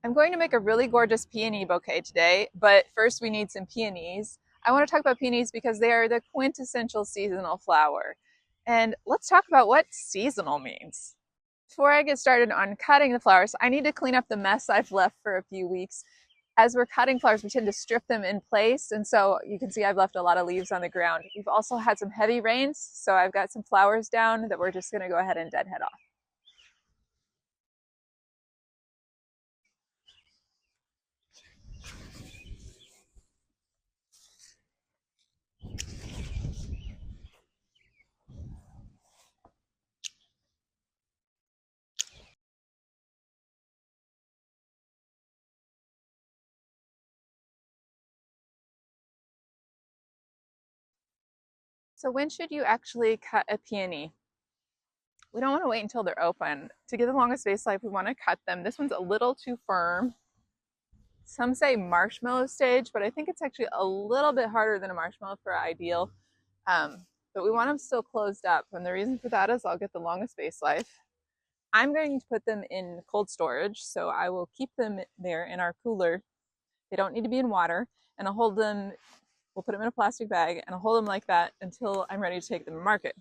I'm going to make a really gorgeous peony bouquet today, but first we need some peonies. I want to talk about peonies because they are the quintessential seasonal flower. And let's talk about what seasonal means. Before I get started on cutting the flowers, I need to clean up the mess I've left for a few weeks. As we're cutting flowers, we tend to strip them in place, and so you can see I've left a lot of leaves on the ground. We've also had some heavy rains, so I've got some flowers down that we're just going to go ahead and deadhead off. So when should you actually cut a peony? We don't want to wait until they're open. To get the longest vase life, we want to cut them. This one's a little too firm. Some say marshmallow stage, but I think it's actually a little bit harder than a marshmallow for ideal. But we want them still closed up. And the reason for that is I'll get the longest vase life. I'm going to put them in cold storage, so I will keep them there in our cooler. They don't need to be in water, and I'll hold them, we'll put them in a plastic bag, and I'll hold them like that until I'm ready to take them to market.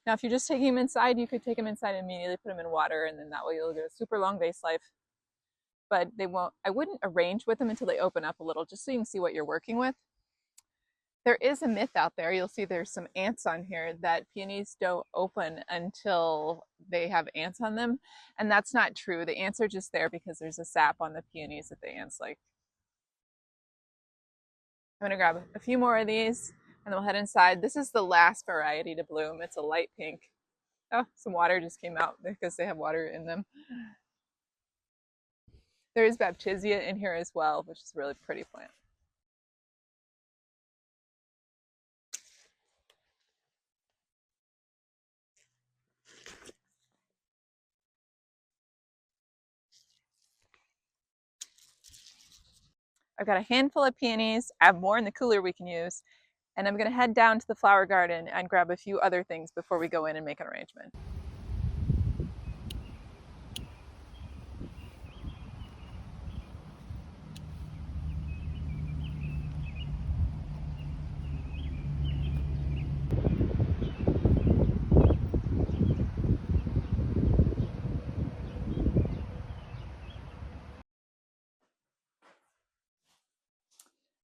Now, if you're just taking them inside, you could take them inside and immediately put them in water, and then that way you'll get a super long vase life. But they won't, I wouldn't arrange with them until they open up a little, just so you can see what you're working with. There is a myth out there, you'll see there's some ants on here, that peonies don't open until they have ants on them. And that's not true. The ants are just there because there's a sap on the peonies that the ants like. I'm gonna grab a few more of these and then we'll head inside. This is the last variety to bloom. It's a light pink. Oh, some water just came out because they have water in them. There is Baptisia in here as well, which is a really pretty plant. I've got a handful of peonies. I have more in the cooler we can use. And I'm going to head down to the flower garden and grab a few other things before we go in and make an arrangement.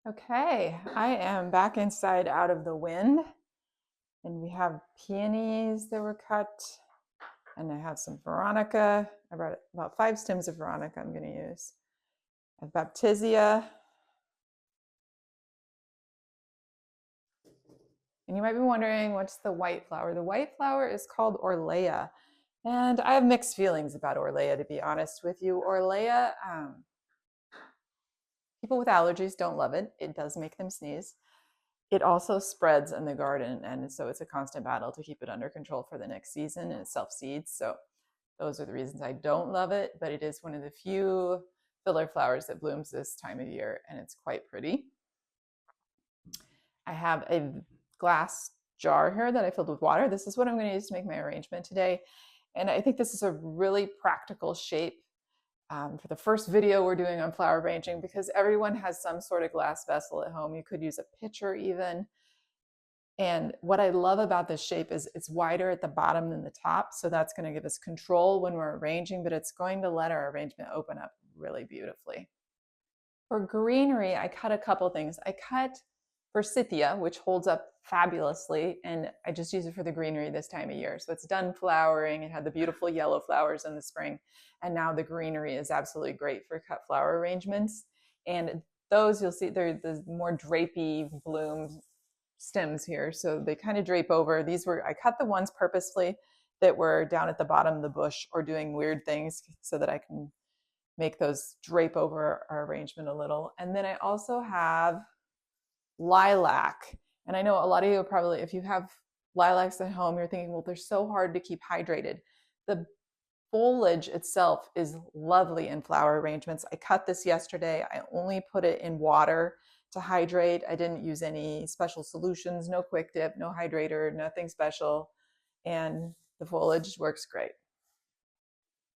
Okay, I am back inside out of the wind, and we have peonies that were cut, and I have some Veronica. I brought about 5 stems of Veronica I'm going to use. I have Baptisia. And you might be wondering, what's the white flower? The white flower is called Orlaya. And I have mixed feelings about Orlaya, to be honest with you. Orlaya, people with allergies don't love it. It does make them sneeze. It also spreads in the garden, and so it's a constant battle to keep it under control for the next season, and it self-seeds. So those are the reasons I don't love it, but it is one of the few filler flowers that blooms this time of year, and it's quite pretty. I have a glass jar here that I filled with water. This is what I'm going to use to make my arrangement today. And I think this is a really practical shape for the first video we're doing on flower arranging, because everyone has some sort of glass vessel at home. You could use a pitcher even. And what I love about this shape is it's wider at the bottom than the top. So that's going to give us control when we're arranging, but it's going to let our arrangement open up really beautifully. For greenery, I cut a couple things. I cut Forsythia, which holds up fabulously, and I just use it for the greenery this time of year. So it's done flowering. It had the beautiful yellow flowers in the spring, and now the greenery is absolutely great for cut flower arrangements. And those, you'll see, they're the more drapey bloom stems here, so they kind of drape over. These were, I cut the ones purposefully that were down at the bottom of the bush or doing weird things so that I can make those drape over our arrangement a little. And then I also have lilac. And I know a lot of you are probably, if you have lilacs at home, you're thinking, well, they're so hard to keep hydrated. The foliage itself is lovely in flower arrangements. I cut this yesterday. I only put it in water to hydrate. I didn't use any special solutions, no quick dip, no hydrator, nothing special. And the foliage works great.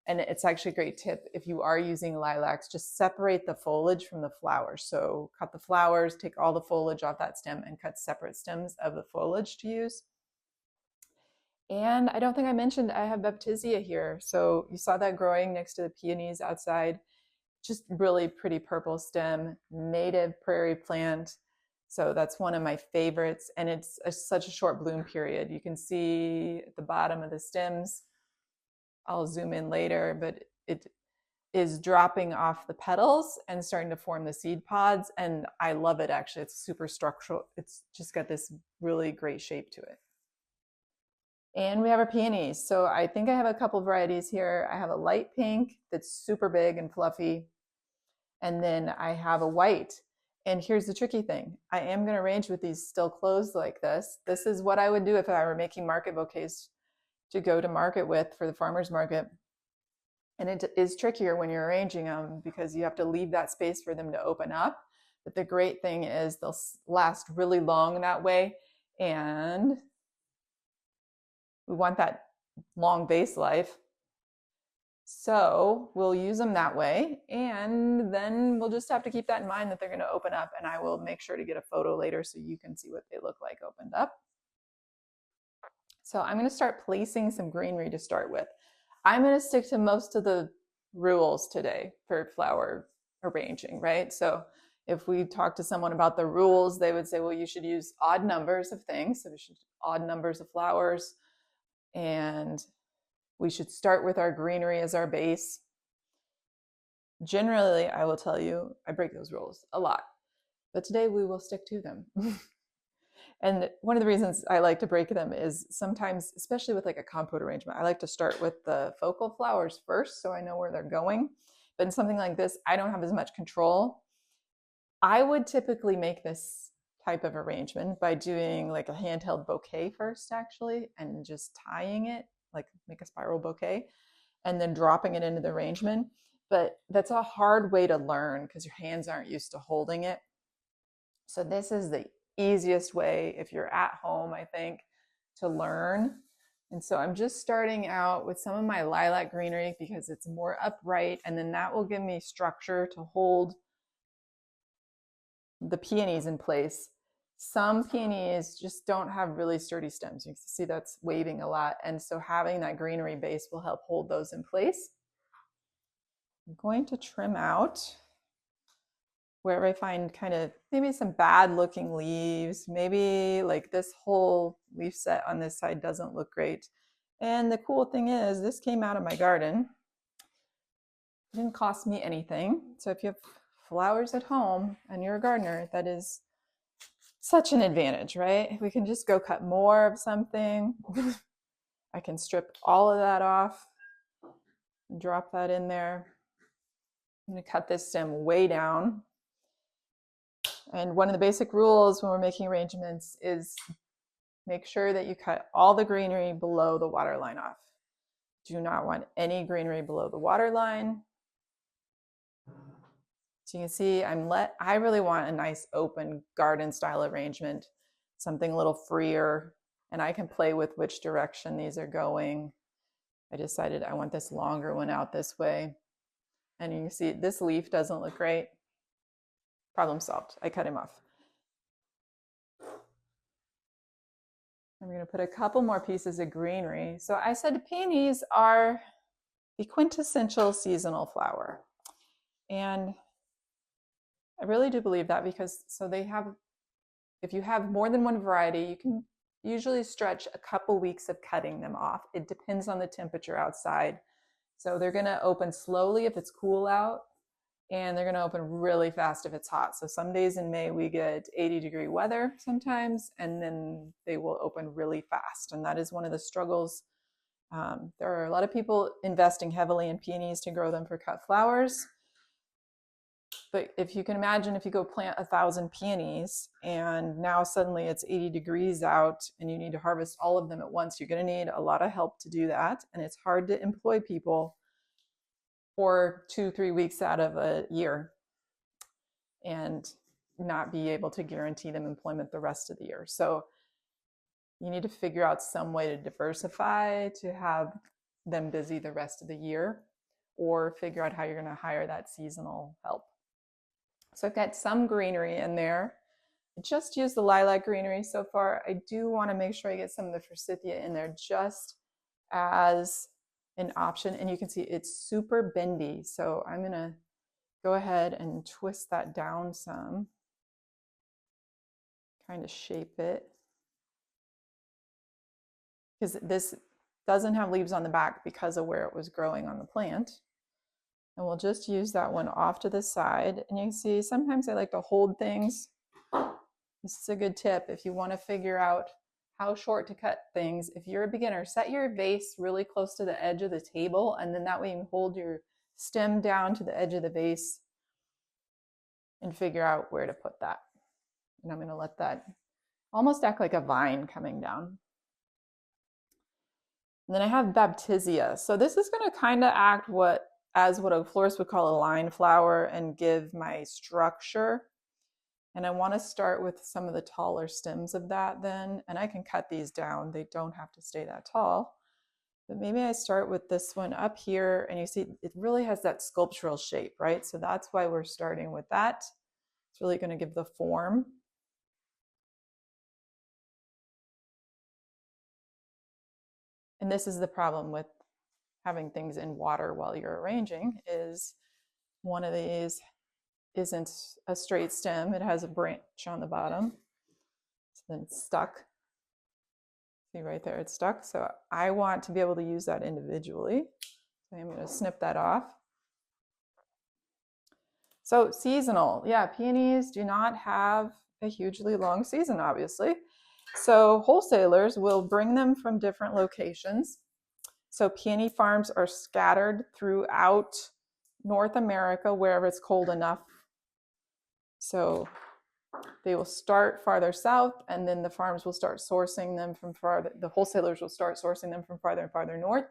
And it's actually a great tip if you are using lilacs, just separate the foliage from the flowers. So cut the flowers, take all the foliage off that stem and cut separate stems of the foliage to use. And I don't think I mentioned I have Baptisia here. So you saw that growing next to the peonies outside. Just really pretty purple stem, native prairie plant. So that's one of my favorites. And it's such a short bloom period. You can see at the bottom of the stems, I'll zoom in later, but it is dropping off the petals and starting to form the seed pods. And I love it actually. It's super structural. It's just got this really great shape to it. And we have our peonies. So I think I have a couple varieties here. I have a light pink that's super big and fluffy. And then I have a white. And here's the tricky thing. I am going to arrange with these still closed like this. This is what I would do if I were making market bouquets to go to market with for the farmer's market. And it is trickier when you're arranging them because you have to leave that space for them to open up. But the great thing is they'll last really long that way. And we want that long base life. So we'll use them that way. And then we'll just have to keep that in mind that they're going to open up. And I will make sure to get a photo later so you can see what they look like opened up. So I'm going to start placing some greenery to start with. I'm going to stick to most of the rules today for flower arranging, right? So if we talk to someone about the rules, they would say, well, you should use odd numbers of things. So we should odd numbers of flowers. And we should start with our greenery as our base. Generally, I will tell you, I break those rules a lot. But today we will stick to them. And one of the reasons I like to break them is sometimes, especially with like a compote arrangement, I like to start with the focal flowers first so I know where they're going. But in something like this, I don't have as much control. I would typically make this type of arrangement by doing like a handheld bouquet first, actually, and just tying it, like make a spiral bouquet, and then dropping it into the arrangement. But that's a hard way to learn because your hands aren't used to holding it. So this is the easiest way if you're at home, I think, to learn. And so I'm just starting out with some of my lilac greenery because it's more upright, and then that will give me structure to hold the peonies in place. Some peonies just don't have really sturdy stems. You can see that's waving a lot. And so having that greenery base will help hold those in place. I'm going to trim out wherever I find kind of maybe some bad looking leaves. Maybe like this whole leaf set on this side doesn't look great. And the cool thing is this came out of my garden. It didn't cost me anything. So if you have flowers at home and you're a gardener, that is such an advantage, right? We can just go cut more of something. I can strip all of that off and drop that in there. I'm going to cut this stem way down. And one of the basic rules when we're making arrangements is make sure that you cut all the greenery below the water line off. Do not want any greenery below the water line. So you can see I really want a nice open garden style arrangement, something a little freer, and I can play with which direction these are going. I decided I want this longer one out this way. And you can see this leaf doesn't look great. Problem solved. I cut him off. I'm going to put a couple more pieces of greenery. So I said peonies are the quintessential seasonal flower. And I really do believe that because if you have more than one variety, you can usually stretch a couple weeks of cutting them off. It depends on the temperature outside. So they're going to open slowly if it's cool out, and they're going to open really fast if it's hot. So some days in May we get 80-degree weather sometimes, and then they will open really fast. And that is one of the struggles. There are a lot of people investing heavily in peonies to grow them for cut flowers. But if you can imagine, if you go plant 1,000 peonies and now suddenly it's 80 degrees out and you need to harvest all of them at once, you're going to need a lot of help to do that. And it's hard to employ people for 2-3 weeks out of a year and not be able to guarantee them employment the rest of the year. So you need to figure out some way to diversify to have them busy the rest of the year. or figure out how you're going to hire that seasonal help. So I've got some greenery in there. I just used the lilac greenery so far. I do want to make sure I get some of the forsythia in there just as an option. And you can see it's super bendy. So I'm going to go ahead and twist that down some, kind of shape it. Because this doesn't have leaves on the back because of where it was growing on the plant. And we'll just use that one off to the side. And you can see sometimes I like to hold things. This is a good tip if you want to figure out how short to cut things. If you're a beginner, set your vase really close to the edge of the table, and then that way you can hold your stem down to the edge of the vase and figure out where to put that. And I'm going to let that almost act like a vine coming down. And then I have Baptisia. So this is going to kind of act as what a florist would call a line flower and give my structure. And I want to start with some of the taller stems of that then, and I can cut these down. They don't have to stay that tall. But maybe I start with this one up here, and you see it really has that sculptural shape, right? So that's why we're starting with that. It's really going to give the form. And this is the problem with having things in water while you're arranging, is one of these isn't a straight stem. It has a branch on the bottom. So then it's stuck. See right there, it's stuck. So I want to be able to use that individually. So I'm going to snip that off. So seasonal, yeah, peonies do not have a hugely long season, obviously. So wholesalers will bring them from different locations. So peony farms are scattered throughout North America, wherever it's cold enough. So they will start farther south, and then the farms will start sourcing them from farther, the wholesalers will start sourcing them from farther and farther north,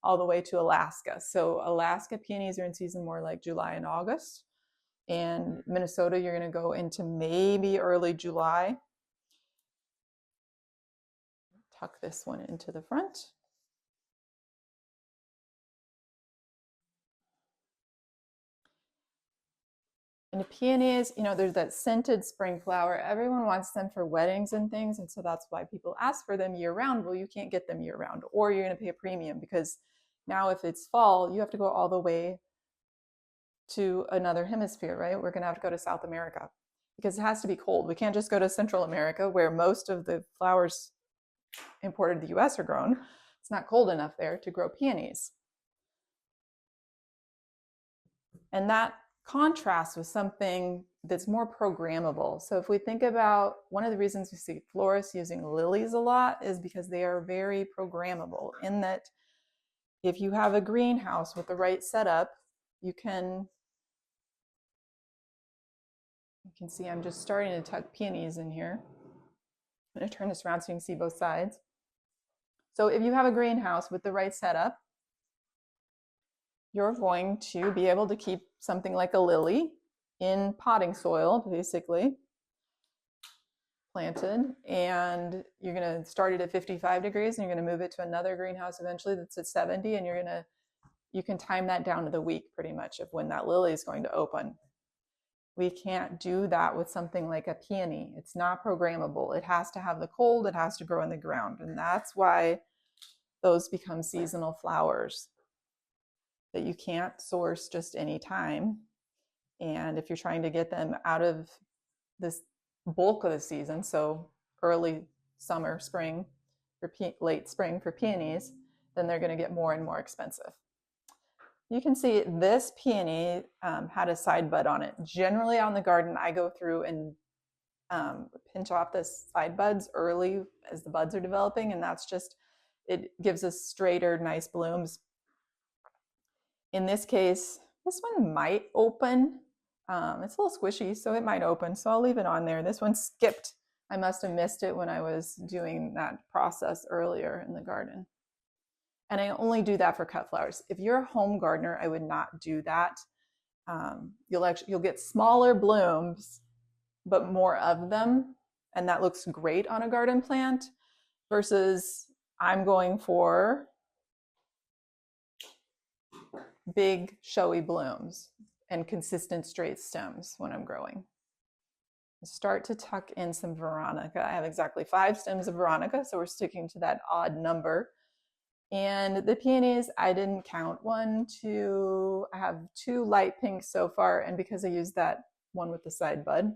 all the way to Alaska. So Alaska peonies are in season more like July and August. And Minnesota, you're going to go into maybe early July. Tuck this one into the front. And the peonies, you know, there's that scented spring flower. Everyone wants them for weddings and things. And so that's why people ask for them year round. Well, you can't get them year round, or you're going to pay a premium, because now if it's fall, you have to go all the way to another hemisphere, right? We're going to have to go to South America because it has to be cold. We can't just go to Central America where most of the flowers imported to the US are grown. It's not cold enough there to grow peonies. And that contrasts with something that's more programmable. So if we think about, one of the reasons we see florists using lilies a lot is because they are very programmable, in that if you have a greenhouse with the right setup, you can see I'm just starting to tuck peonies in here. I'm going to turn this around so you can see both sides. So if you have a greenhouse with the right setup, you're going to be able to keep something like a lily in potting soil, basically, planted. And you're going to start it at 55 degrees, and you're going to move it to another greenhouse eventually that's at 70, and you can time that down to the week pretty much of when that lily is going to open. We can't do that with something like a peony. It's not programmable. It has to have the cold, it has to grow in the ground. And that's why those become seasonal flowers that you can't source just any time. And if you're trying to get them out of this bulk of the season, so early summer, spring, or late spring for peonies, then they're going to get more and more expensive. You can see this peony had a side bud on it. Generally on the garden, I go through and pinch off the side buds early as the buds are developing, and that's just, it gives us straighter, nice blooms. In this case, this one might open. It's a little squishy, so it might open, so I'll leave it on there. This one skipped. I must have missed it when I was doing that process earlier in the garden. And I only do that for cut flowers. If you're a home gardener, I would not do that. You'll get smaller blooms, but more of them, and that looks great on a garden plant, versus I'm going for big showy blooms and consistent straight stems when I'm growing. Start to tuck in some Veronica. I have exactly 5 stems of Veronica, so we're sticking to that odd number. And the peonies, I didn't count. 1, 2, I have 2 light pinks so far, and because I used that one with the side bud,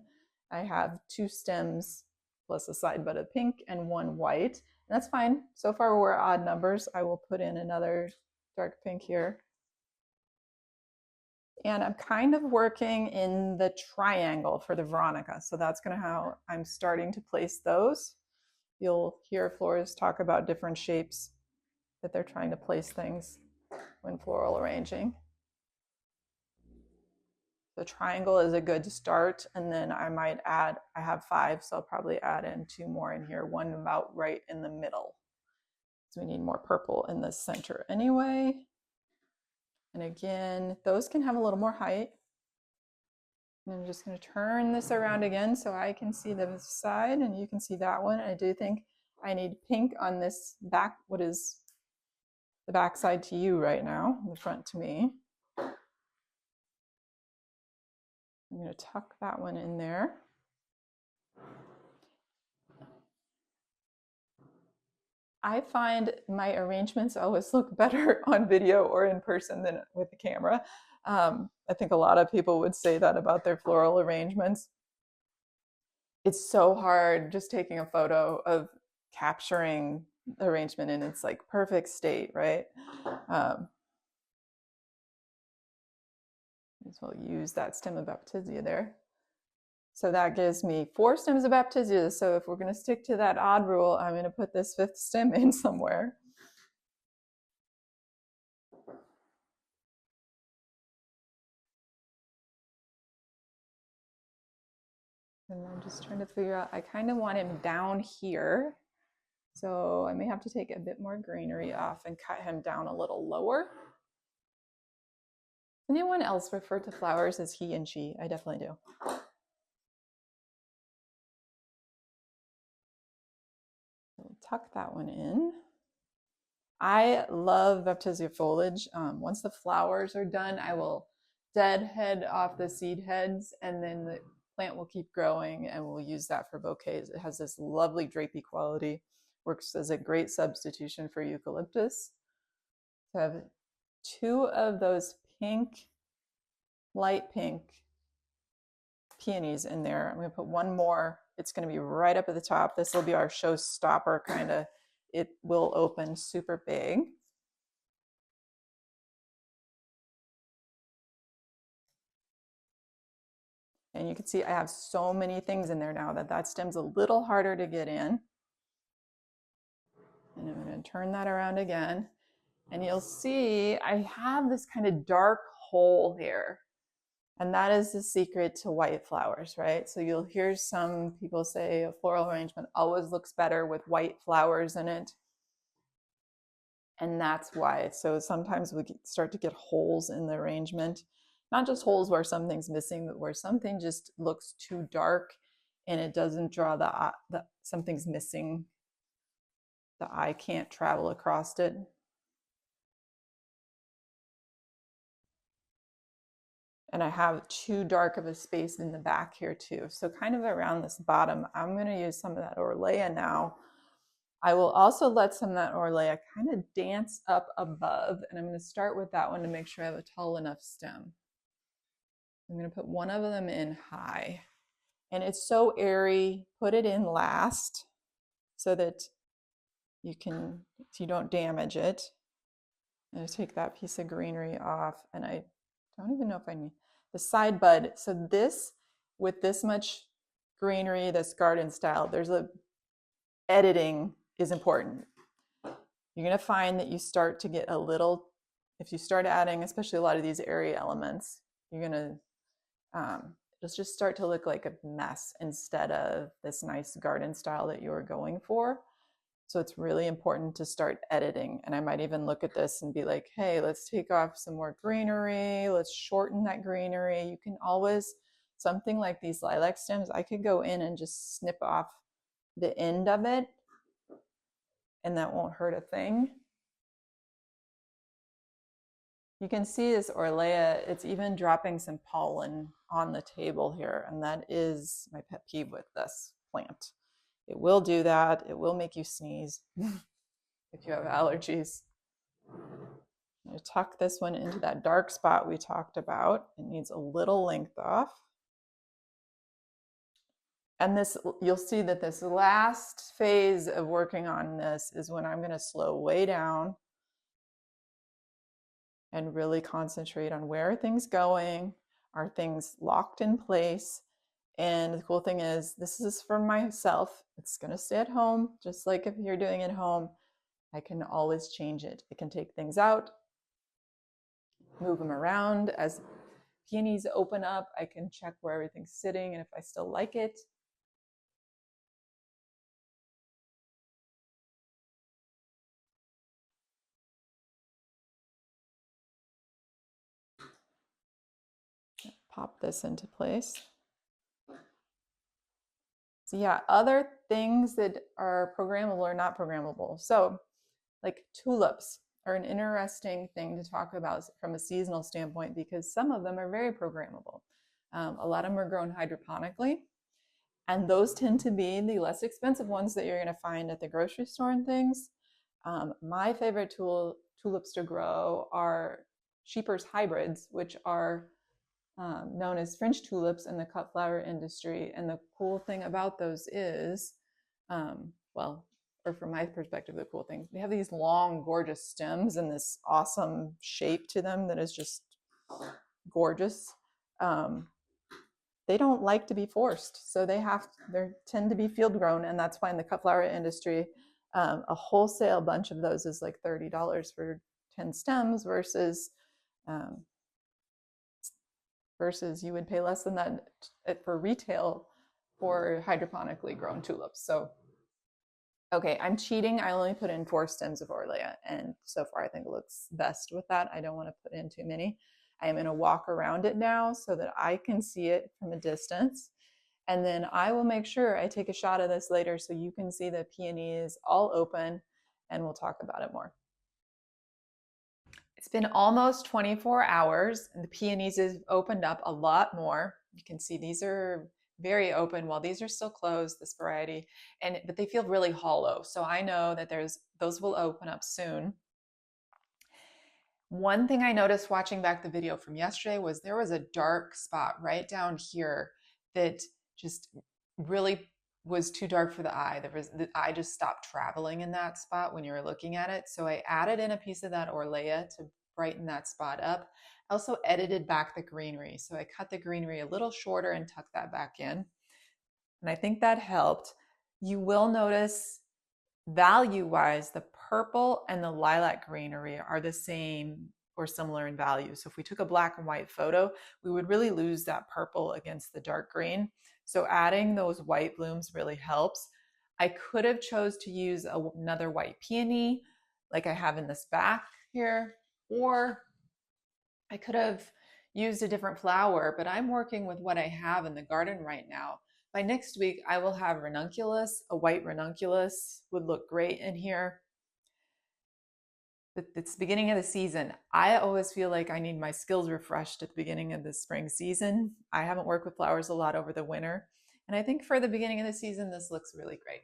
I have 2 stems plus a side bud of pink and 1 white. And that's fine. So far we're odd numbers. I will put in another dark pink here. And I'm kind of working in the triangle for the Veronica. So that's gonna how I'm starting to place those. You'll hear florists talk about different shapes that they're trying to place things when floral arranging. The triangle is a good start, and then I might add, I have 5, so I'll probably add in 2 more in here, one about right in the middle. So we need more purple in the center anyway. And again, those can have a little more height. And I'm just going to turn this around again so I can see the side and you can see that one. I do think I need pink on this back, what is the back side to you right now, the front to me. I'm going to tuck that one in there. I find my arrangements always look better on video or in person than with the camera. I think a lot of people would say that about their floral arrangements. It's so hard just taking a photo of capturing the arrangement in its like perfect state, right? So we'll use that stem of Baptisia there. So that gives me 4 stems of Baptisia. So if we're going to stick to that odd rule, I'm going to put this 5th stem in somewhere. And I'm just trying to figure out, I kind of want him down here. So I may have to take a bit more greenery off and cut him down a little lower. Anyone else refer to flowers as he and she? I definitely do. So tuck that one in. I love Baptisia foliage. Once the flowers are done, I will deadhead off the seed heads, and then the plant will keep growing, and we'll use that for bouquets. It has this lovely drapey quality, works as a great substitution for eucalyptus. So I have 2 of those pink, light pink peonies in there. I'm going to put 1 more. It's going to be right up at the top. This will be our showstopper kind of. It will open super big. And you can see I have so many things in there now that stem's a little harder to get in. And I'm going to turn that around again. And you'll see I have this kind of dark hole here. And that is the secret to white flowers, right? So you'll hear some people say a floral arrangement always looks better with white flowers in it. And that's why. So sometimes we start to get holes in the arrangement, not just holes where something's missing, but where something just looks too dark and it doesn't draw the something's missing. The eye can't travel across it. And I have too dark of a space in the back here too. So kind of around this bottom, I'm going to use some of that Orlaya now. I will also let some of that Orlaya kind of dance up above, and I'm going to start with that one to make sure I have a tall enough stem. I'm going to put 1 of them in high, and it's so airy. Put it in last so that you don't damage it. I'm going to take that piece of greenery off, and I don't even know if I need the side bud. So this, with this much greenery, this garden style, there's editing is important. You're going to find that you start to get a little, if you start adding, especially a lot of these airy elements, you're going to, it'll just start to look like a mess instead of this nice garden style that you were going for. So it's really important to start editing. And I might even look at this and be like, hey, let's take off some more greenery. Let's shorten that greenery. You can always, something like these lilac stems, I could go in and just snip off the end of it, and that won't hurt a thing. You can see this Orlaya, it's even dropping some pollen on the table here, and that is my pet peeve with this plant. It will do that. It will make you sneeze if you have allergies. I'm going to tuck this one into that dark spot we talked about. It needs a little length off. And this, you'll see that this last phase of working on this is when I'm going to slow way down and really concentrate on where are things going, are things locked in place. And the cool thing is, this is for myself. It's going to stay at home, just like if you're doing it at home. I can always change it. I can take things out, move them around. As peonies open up, I can check where everything's sitting and if I still like it. Pop this into place. So yeah, other things that are programmable or not programmable. So like tulips are an interesting thing to talk about from a seasonal standpoint because some of them are very programmable. A lot of them are grown hydroponically, and those tend to be the less expensive ones that you're going to find at the grocery store and things. My favorite tulips to grow are Sheepers hybrids, which are known as French tulips in the cut flower industry. And the cool thing about those is, well, or from my perspective, the cool thing, they have these long, gorgeous stems and this awesome shape to them that is just gorgeous. They don't like to be forced, so they tend to be field grown, and that's why in the cut flower industry, a wholesale bunch of those is like $30 for 10 stems versus you would pay less than that for retail for hydroponically grown tulips. So, okay, I'm cheating. I only put in 4 stems of Orlaya, and so far I think it looks best with that. I don't want to put in too many. I am going to walk around it now so that I can see it from a distance. And then I will make sure I take a shot of this later so you can see the peonies all open, and we'll talk about it more. It's been almost 24 hours and the peonies have opened up a lot more. You can see these are very open while these are still closed, this variety, but they feel really hollow. So I know that those will open up soon. One thing I noticed watching back the video from yesterday was there was a dark spot right down here that just really was too dark for the eye. The eye just stopped traveling in that spot when you were looking at it. So I added in a piece of that Orlaya to brighten that spot up. I also edited back the greenery. So I cut the greenery a little shorter and tucked that back in. And I think that helped. You will notice value-wise, the purple and the lilac greenery are the same or similar in value. So if we took a black and white photo, we would really lose that purple against the dark green. So adding those white blooms really helps. I could have chose to use another white peony like I have in this back here, or I could have used a different flower, but I'm working with what I have in the garden right now. By next week, I will have ranunculus. A white ranunculus would look great in here. It's the beginning of the season. I always feel like I need my skills refreshed at the beginning of the spring season. I haven't worked with flowers a lot over the winter. And I think for the beginning of the season, this looks really great.